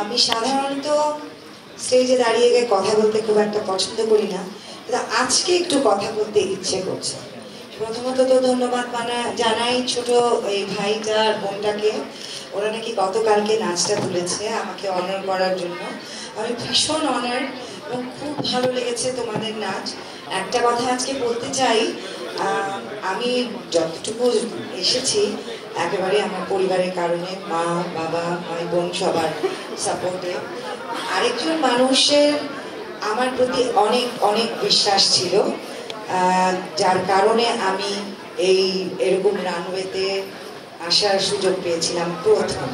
আমি সাধারণত স্টেজে দাঁড়িয়ে গিয়ে কথা বলতে খুব একটা পছন্দ করি না, কিন্তু আজকে একটু কথা বলতে ইচ্ছে করছে। প্রথমত তো ধন্যবাদ জানাই ছোট এই ভাইটা আর বোনটাকে, ওরা নাকি গতকালকে নাচটা তুলেছে আমাকে অনার করার জন্য। আমি ভীষণ অনার এবং খুব ভালো লেগেছে তোমাদের নাচ। একটা কথা আজকে বলতে চাই, আমি যতটুকু এসেছি একেবারে আমার পরিবারের কারণে, মা বাবা ভাই বোন সবার সাপোর্টে। আরেকজন মানুষের আমার প্রতি অনেক অনেক বিশ্বাস ছিল, যার কারণে আমি এরকম রানওয়েতে আসার সুযোগ পেয়েছিলাম প্রথম।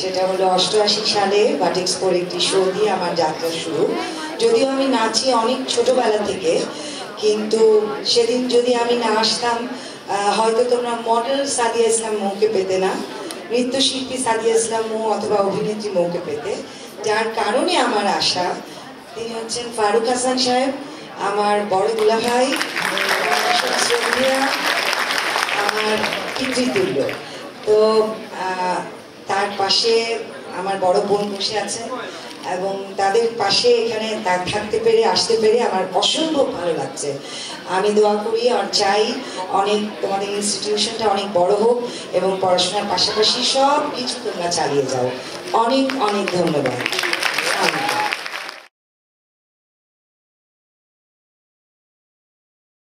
সেটা হলো 88 সালে বাটিক্সপোর একটি শো দিয়ে আমার যাত্রা শুরু। যদিও আমি নাচি অনেক ছোটবেলা থেকে, কিন্তু সেদিন যদি আমি না আসতাম হয়তো তোমরা মডেল সাদিয়া ইসলাম মৌকে পেতে না, নৃত্যশিল্পী সাদিয়া ইসলাম মৌ অথবা অভিনেত্রী মৌকে পেতে। যার কারণে আমার আশা, তিনি হচ্ছেন ফারুক হাসান সাহেব, আমার বড় দুলাভাই, আমার পিতৃতুল্য। তো তার পাশে আমার বড় বোন বসে আছেন এবং তাদের পাশে এখানে থাকতে পেরে আসতে পেরে আমার অসম্ভব ভালো লাগছে। আমি দোয়া করি আর চাই অনেক তোমাদের ইনস্টিটিউশনটা অনেক বড় হোক এবং পড়াশোনার পাশাপাশি সব কিছু তোমরা চালিয়ে যাও। অনেক অনেক ধন্যবাদ।